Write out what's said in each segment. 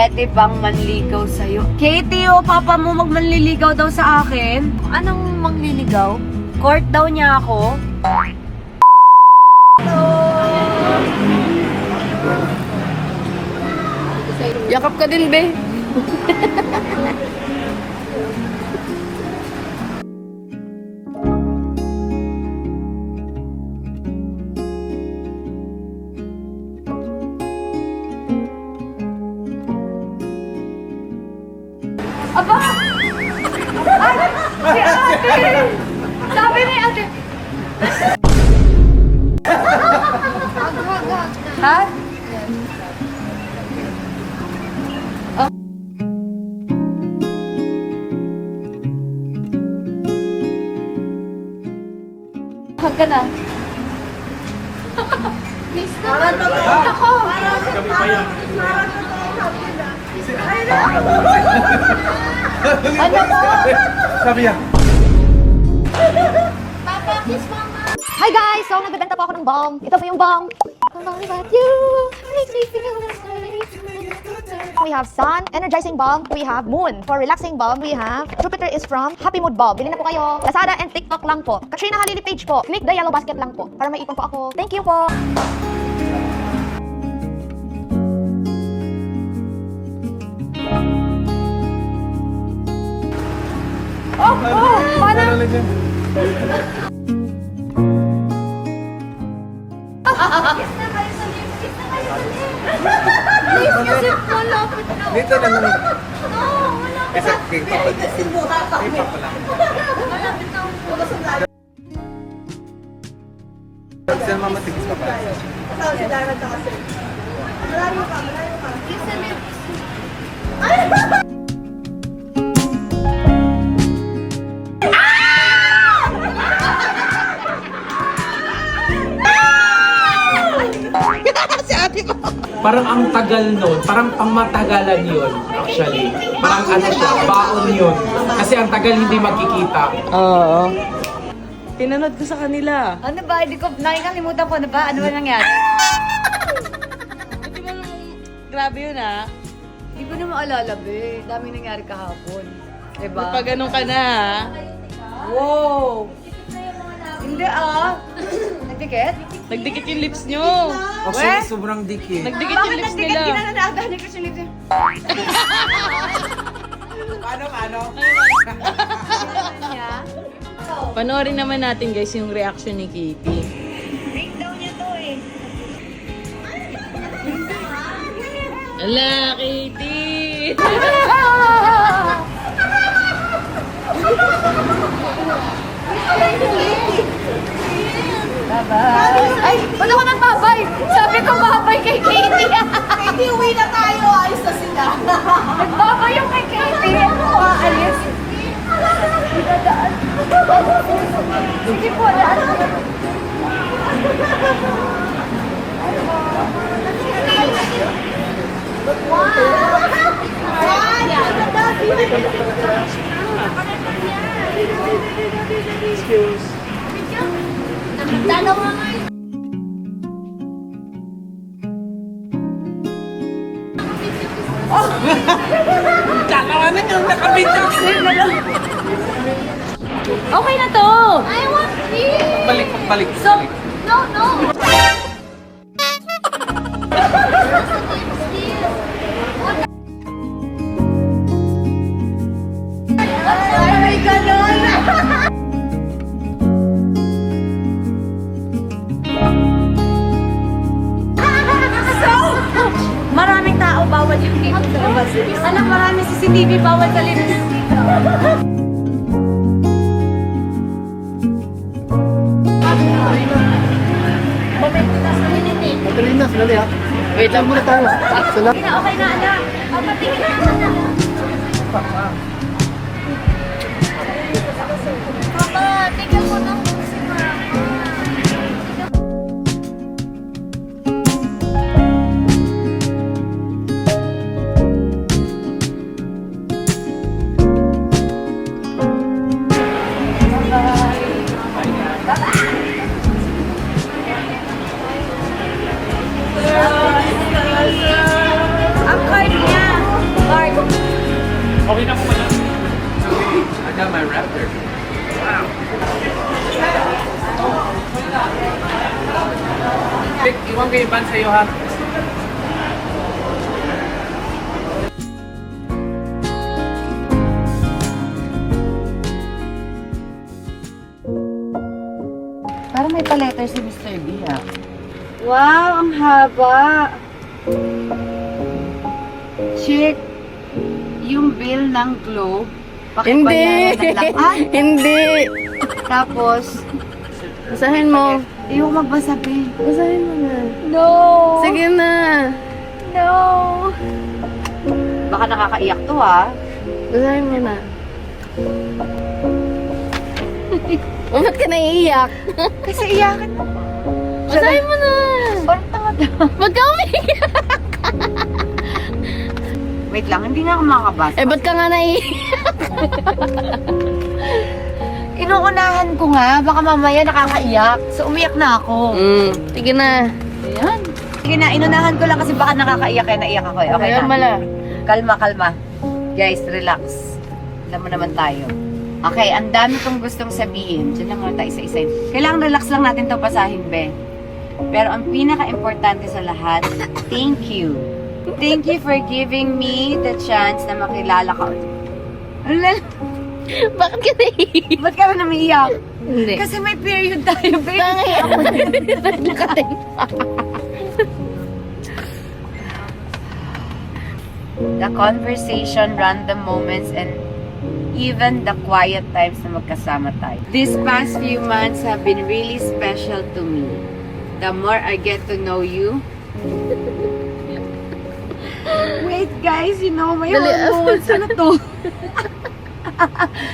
pwede bang manligaw sa'yo? Katie, o papa mo magmanliligaw daw sa akin? Anong manliligaw? Court daw niya ako. Yakap ka din, be. Aba! Ay! Si ate! Sabi ni ate! Ha? Hug ka na. Please na. Ako! Ano po? Sabi niya. Papa, kiss mama. Hi guys! So, nagbebenta po ako ng bomb. Ito po yung bomb. We have sun, energizing bomb. We have moon. For relaxing bomb, we have Jupiter is from Happy Mood Bomb. Bilhin na po kayo. Lazada and TikTok lang po. Katrina Halili page po. Click the yellow basket lang po. Para may ipon po ako. Thank you po. Paano? Please, kasi malapit na. Dito na lang. No, malapit Isa, kay Papa. Malapit na. Saan mama tigis pa pala? Kiss and lips. Parang ang tagal nun, parang pangmatagalan yun, actually. Parang ano siya, baon yun. Kasi ang tagal hindi magkikita. Oo. Pinanood ko sa kanila. Ano ba? Hindi ko, nakikalimutan ko na ba? Ano ba nangyari? Hindi mo grabe yun ah. Hindi ko na maalala, be. Daming nangyari kahapon. Diba? Pag ganun ka na ah. Wow! Hindi ah. Nagdikit? Nagdikit yung lips nyo. Actually, sobrang dikit. Nagdikit yung lips nagdikit? nila. Ginanadahan niya kasi lips. Paano? Niya? Panoorin naman natin guys yung reaction ni Kitty. Breakdown niya to eh. Ala, Kitty! Bye-bye. Ay, ba't ako nagbabay? Sabi ko babay kay Katie. Katie, uwi na tayo. Ayos na sila. Nagbabay yung kay Katie. Ano ko aalis? Dadaan. Sige po, daan. Excuse. Dalawa nga yun. Kakawanan yung nakabito. Okay na to. I want this. Balik. So, No, no. ay, ganon. So, maraming tao bawal yung dito sa labas. Alam, maraming CCTV bawal sa linis. Katrina, sandali ha. Wait lang muna tayo. Sala. Okay na, anak. Papatingin na ako na. Papa, tignan mo ng si mama. Ang card niya. Ma'am, kayo ban sa'yo ha. Parang may pa-letter si Mr. B, ha? Wow, ang haba! Check yung bill ng Globe. Pakibayaran ng lahat. Hindi! Tapos, Basahin mo. ayoko magbasa, B. Basahin mo na. No! Sige na. No! Baka nakakaiyak to, ha? Basahin mo na. Bakit ka naiiyak? Kasi iyakan mo. Basahin mo na. Parang tanga daw. Ba't ka umiiyak? Wait lang, hindi na ako makakabasa. Eh, ba't ka nga naiiyak? Inuunahan ko nga, baka mamaya nakakaiyak. So, umiyak na ako. Sige na. Ayan. Sige na, inunahan ko lang kasi baka nakakaiyak kaya naiyak ako eh. Okay Ayan, na. mala. Kalma, kalma. Guys, relax. Alam mo naman tayo. Okay, ang dami kong gustong sabihin. Diyan lang muna tayo isa-isa. Kailangan relax lang natin ito pasahin, be. Pero ang pinaka-importante sa lahat, thank you. Thank you for giving me the chance na makilala ka. Bakit ka naiiyak? Ba't ka na namiiyak? Hindi. Kasi may period tayo, babe. Tangay ako. Nakating. The conversation, random moments, and even the quiet times na magkasama tayo. These past few months have been really special to me. The more I get to know you. Wait guys, you know, may Dali, hormones. Ano to?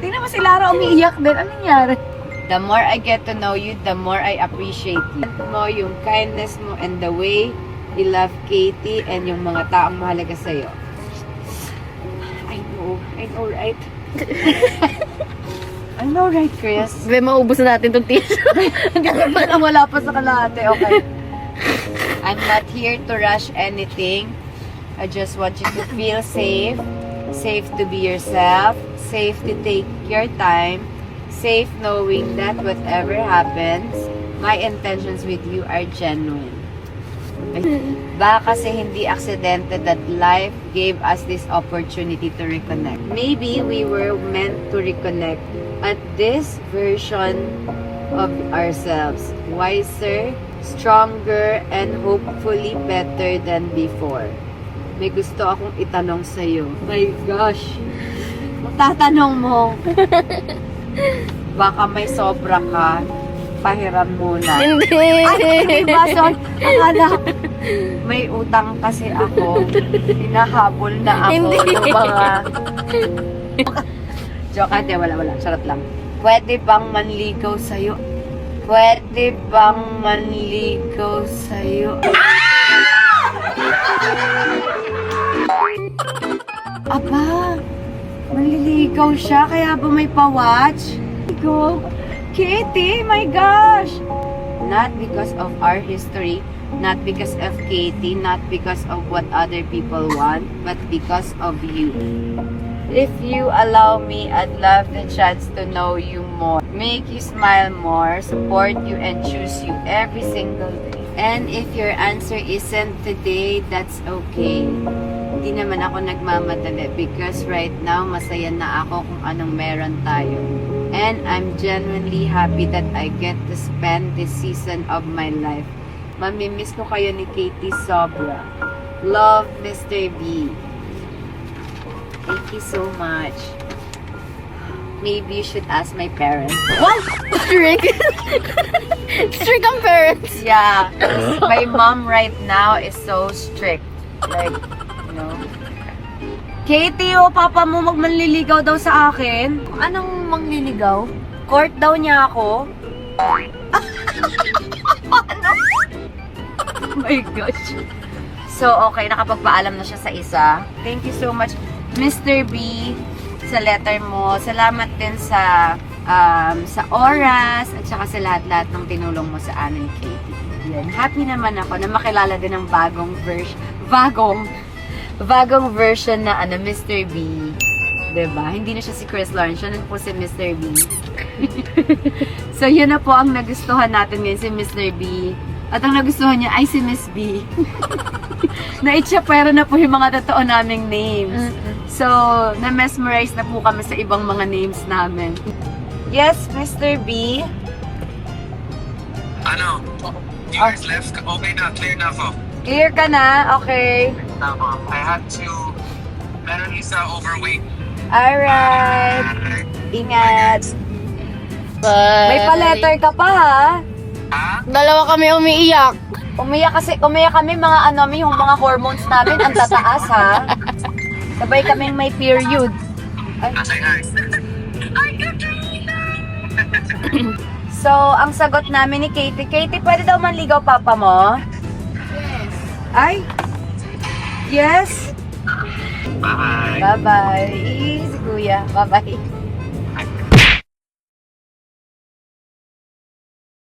Tingnan mo si Lara umiiyak din. Ano nangyari? The more I get to know you, the more I appreciate you. Mo yung kindness mo and the way you love Katie and yung mga taong mahalaga sa'yo. I know right? I know right, Chris. Be, maubos na natin itong tissue. Parang wala pa sa kalahati, okay? I'm not here to rush anything. I just want you to feel safe. Safe to be yourself. Safe to take your time. Safe knowing that whatever happens, my intentions with you are genuine. Baka kasi hindi aksidente that life gave us this opportunity to reconnect. Maybe we were meant to reconnect at this version of ourselves. Wiser, stronger, and hopefully better than before. May gusto akong itanong sa'yo. My gosh! Tatanong mo. Baka may sobra ka. Pahiram muna. Hindi. Ay, diba? So, akala ko, may utang kasi ako. Hinahabol na ako. Hindi. Ng mga... Joke, ate, wala. Charot lang. Pwede bang manligaw sa'yo? Pwede bang manligaw sa'yo? Aba, manliligaw siya, kaya ba may pa-watch? Go. Katie, my gosh! Not because of our history, not because of Katie, not because of what other people want, but because of you. If you allow me, I'd love the chance to know you more, make you smile more, support you, and choose you every single day. And if your answer isn't today, that's okay. Hindi naman ako nagmamadali because right now, masaya na ako kung anong meron tayo. And I'm genuinely happy that I get to spend this season of my life. Mamimiss ko kayo ni Katie sobra. Love, Mr. B. Thank you so much. Maybe you should ask my parents. What? Strict? Strict ang parents. Yeah. My mom right now is so strict. Like, you know. Katie, papa mo magmanliligaw daw sa akin. Anong mangliligaw? Court daw niya ako. Ano? Oh my gosh. So, okay, nakapagpaalam na siya sa isa. Thank you so much, Mr. B, sa letter mo. Salamat din sa oras at saka sa lahat-lahat ng tinulong mo sa amin, Katie. Yan. Happy naman ako na makilala din ng bagong version na Mr. B. Diba? Hindi na siya si Chris Lawrence. Siya na po si Mr. B. So, yun na po ang nagustuhan natin ngayon si Mr. B. At ang nagustuhan niya ay si Miss B. Na-itchapwera na po yung mga totoo naming names. So, na-mesmerize na po kami sa ibang mga names namin. Yes, Mr. B. Ano? You guys left? Okay na, clear na ako. Clear ka na? Okay. Tama. I had to... Meron isa overweight. Alright. Ingat. May pa-letter ka pa, ha? Ha? Dalawa kami umiiyak. Umiyak kami mga yung mga hormones namin ang tataas, ha? Sabay kaming may period. Nasay nga. So, ang sagot namin ni Katie, pwede daw manligaw papa mo? Yes. Ay? Yes? Bye. Bye-bye. Si kuya. Bye-bye.